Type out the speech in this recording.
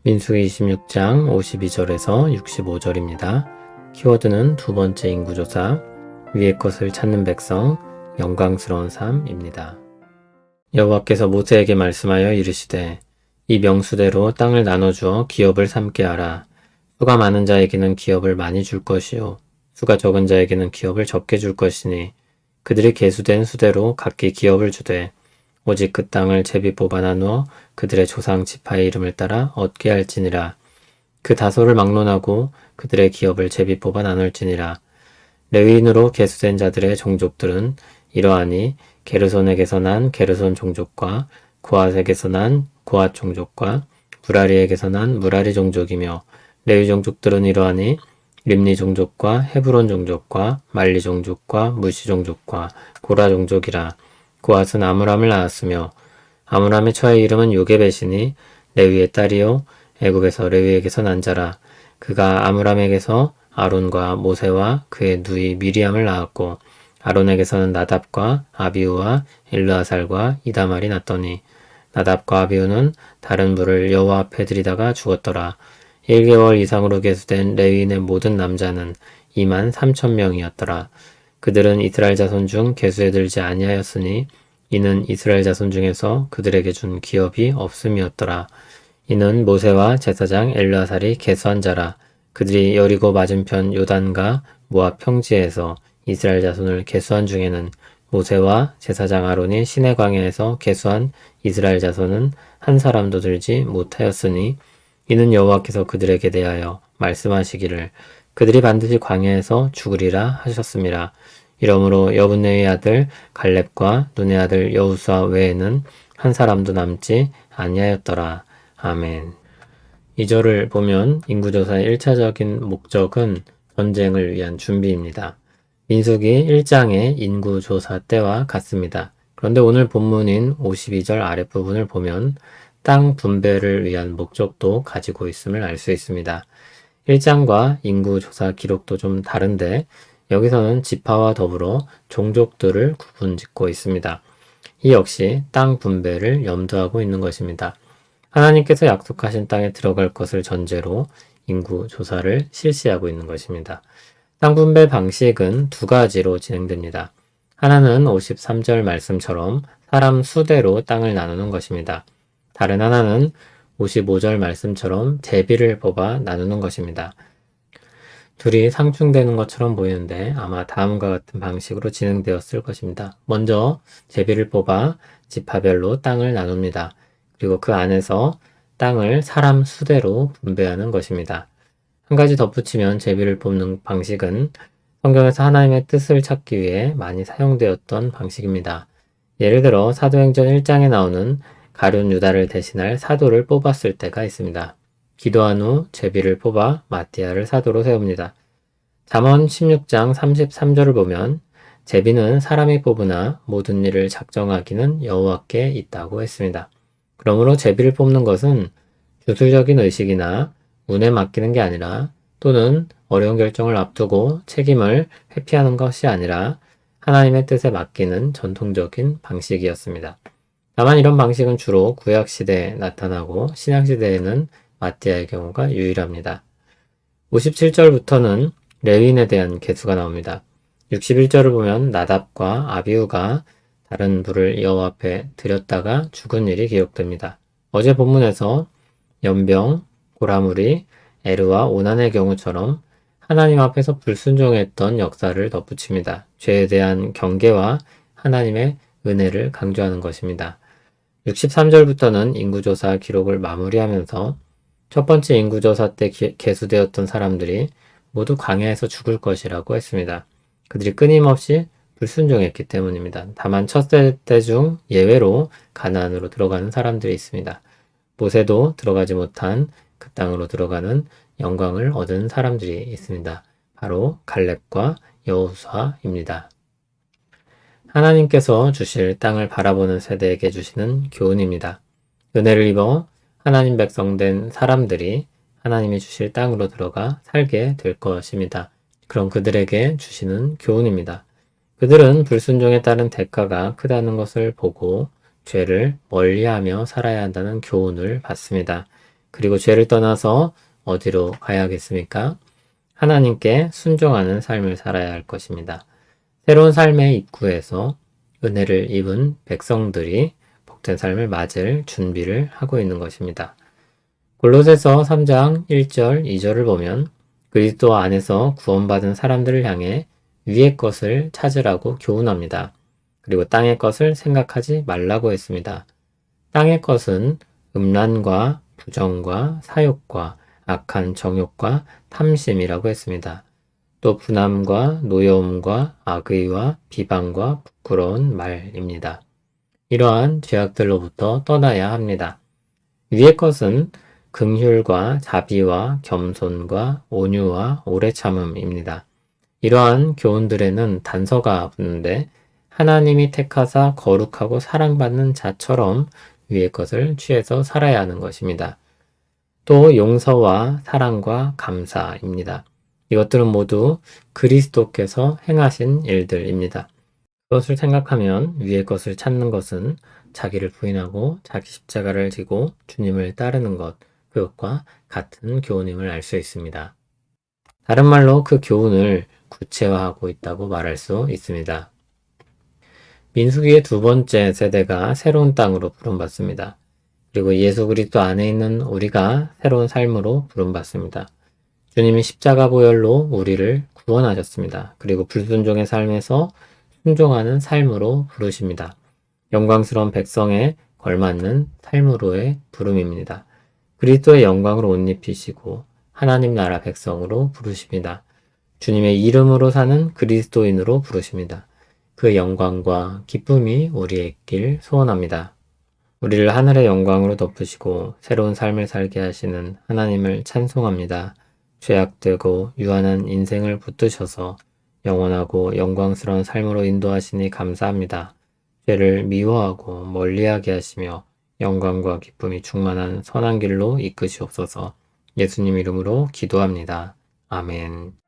민수기 26장 52절에서 65절입니다. 키워드는 두 번째 인구조사, 위의 것을 찾는 백성, 영광스러운 삶입니다. 여호와께서 모세에게 말씀하여 이르시되 이 명수대로 땅을 나눠주어 기업을 삼게 하라. 수가 많은 자에게는 기업을 많이 줄 것이요 수가 적은 자에게는 기업을 적게 줄 것이니 그들이 계수된 수대로 각기 기업을 주되 오직 그 땅을 제비 뽑아 나누어 그들의 조상 지파의 이름을 따라 얻게 할지니라. 그 다소를 막론하고 그들의 기업을 제비 뽑아 나눌지니라. 레위인으로 계수된 자들의 종족들은 이러하니 게르손에게서 난 게르손 종족과 고핫에게서 난 고핫 종족과 무라리에게서 난 무라리 종족이며 레위 종족들은 이러하니 림니 종족과 헤브론 종족과 말리 종족과 무시 종족과 고라 종족이라. 고핫은 아므람을 낳았으며 아므람의 처의 이름은 요게벳이니 레위의 딸이요 애굽에서 레위에게서 난 자라. 그가 아므람에게서 아론과 모세와 그의 누이 미리암을 낳았고 아론에게서는 나답과 아비우와 엘르아살과 이다말이 났더니 나답과 아비우는 다른 불을 여호와 앞에 들이다가 죽었더라. 1개월 이상으로 계수된 레위인의 모든 남자는 23,000명이었더라. 그들은 이스라엘 자손 중 계수에 들지 아니하였으니 이는 이스라엘 자손 중에서 그들에게 준 기업이 없음이었더라. 이는 모세와 제사장 엘르아살이 계수한 자라. 그들이 여리고 맞은편 요단과 모압 평지에서 이스라엘 자손을 계수한 중에는 모세와 제사장 아론이 시내 광야에서 계수한 이스라엘 자손은 한 사람도 들지 못하였으니 이는 여호와께서 그들에게 대하여 말씀하시기를 그들이 반드시 광야에서 죽으리라 하셨음이라. 이러므로 여분네의 아들 갈렙과 눈의 아들 여호수아 외에는 한 사람도 남지 아니하였더라. 아멘. 이 절을 보면 인구조사의 1차적인 목적은 전쟁을 위한 준비입니다. 민수기 1장의 인구조사 때와 같습니다. 그런데 오늘 본문인 52절 아랫부분을 보면 땅 분배를 위한 목적도 가지고 있음을 알 수 있습니다. 1장과 인구조사 기록도 좀 다른데 여기서는 지파와 더불어 종족들을 구분짓고 있습니다. 이 역시 땅 분배를 염두하고 있는 것입니다. 하나님께서 약속하신 땅에 들어갈 것을 전제로 인구조사를 실시하고 있는 것입니다. 땅 분배 방식은 두 가지로 진행됩니다. 하나는 53절 말씀처럼 사람 수대로 땅을 나누는 것입니다. 다른 하나는 55절 말씀처럼 제비를 뽑아 나누는 것입니다. 둘이 상충되는 것처럼 보이는데 아마 다음과 같은 방식으로 진행되었을 것입니다. 먼저 제비를 뽑아 지파별로 땅을 나눕니다. 그리고 그 안에서 땅을 사람 수대로 분배하는 것입니다. 한 가지 덧붙이면 제비를 뽑는 방식은 성경에서 하나님의 뜻을 찾기 위해 많이 사용되었던 방식입니다. 예를 들어 사도행전 1장에 나오는 가룟 유다를 대신할 사도를 뽑았을 때가 있습니다. 기도한 후 제비를 뽑아 마띠아를 사도로 세웁니다. 잠언 16장 33절을 보면 제비는 사람이 뽑으나 모든 일을 작정하기는 여호와께 있다고 했습니다. 그러므로 제비를 뽑는 것은 주술적인 의식이나 운에 맡기는 게 아니라 또는 어려운 결정을 앞두고 책임을 회피하는 것이 아니라 하나님의 뜻에 맡기는 전통적인 방식이었습니다. 다만 이런 방식은 주로 구약시대에 나타나고 신약시대에는 마띠아의 경우가 유일합니다. 57절부터는 레위인에 대한 계수가 나옵니다. 61절을 보면 나답과 아비우가 다른 불을 여호와 앞에 드렸다가 죽은 일이 기록됩니다. 어제 본문에서 연병, 고라무리, 에르와 오난의 경우처럼 하나님 앞에서 불순종했던 역사를 덧붙입니다. 죄에 대한 경계와 하나님의 은혜를 강조하는 것입니다. 63절부터는 인구조사 기록을 마무리하면서 첫 번째 인구조사 때 계수되었던 사람들이 모두 광야에서 죽을 것이라고 했습니다. 그들이 끊임없이 불순종했기 때문입니다. 다만 첫 세대 중 예외로 가나안으로 들어가는 사람들이 있습니다. 모세도 들어가지 못한 그 땅으로 들어가는 영광을 얻은 사람들이 있습니다. 바로 갈렙과 여호수아입니다. 하나님께서 주실 땅을 바라보는 세대에게 주시는 교훈입니다. 은혜를 입어 하나님 백성 된 사람들이 하나님이 주실 땅으로 들어가 살게 될 것입니다. 그럼 그들에게 주시는 교훈입니다. 그들은 불순종에 따른 대가가 크다는 것을 보고 죄를 멀리하며 살아야 한다는 교훈을 받습니다. 그리고 죄를 떠나서 어디로 가야겠습니까? 하나님께 순종하는 삶을 살아야 할 것입니다. 새로운 삶의 입구에서 은혜를 입은 백성들이 복된 삶을 맞을 준비를 하고 있는 것입니다. 골로새서 3장 1절, 2절을 보면 그리스도 안에서 구원받은 사람들을 향해 위의 것을 찾으라고 교훈합니다. 그리고 땅의 것을 생각하지 말라고 했습니다. 땅의 것은 음란과 부정과 사욕과 악한 정욕과 탐심이라고 했습니다. 또 분함과 노여움과 악의와 비방과 부끄러운 말입니다. 이러한 죄악들로부터 떠나야 합니다. 위의 것은 긍휼과 자비와 겸손과 온유와 오래 참음입니다. 이러한 교훈들에는 단서가 붙는데 하나님이 택하사 거룩하고 사랑받는 자처럼 위의 것을 취해서 살아야 하는 것입니다. 또 용서와 사랑과 감사입니다. 이것들은 모두 그리스도께서 행하신 일들입니다. 그것을 생각하면 위의 것을 찾는 것은 자기를 부인하고 자기 십자가를 지고 주님을 따르는 것, 그것과 같은 교훈임을 알 수 있습니다. 다른 말로 그 교훈을 구체화하고 있다고 말할 수 있습니다. 민수기의 두 번째 세대가 새로운 땅으로 부름받습니다. 그리고 예수 그리스도 안에 있는 우리가 새로운 삶으로 부름받습니다. 주님이 십자가 보혈로 우리를 구원하셨습니다. 그리고 불순종의 삶에서 순종하는 삶으로 부르십니다. 영광스러운 백성에 걸맞는 삶으로의 부름입니다. 그리스도의 영광으로 옷 입히시고 하나님 나라 백성으로 부르십니다. 주님의 이름으로 사는 그리스도인으로 부르십니다. 그 영광과 기쁨이 우리의 길 소원합니다. 우리를 하늘의 영광으로 덮으시고 새로운 삶을 살게 하시는 하나님을 찬송합니다. 죄악되고 유한한 인생을 붙드셔서 영원하고 영광스러운 삶으로 인도하시니 감사합니다. 죄를 미워하고 멀리하게 하시며 영광과 기쁨이 충만한 선한 길로 이끄시옵소서. 예수님 이름으로 기도합니다. 아멘.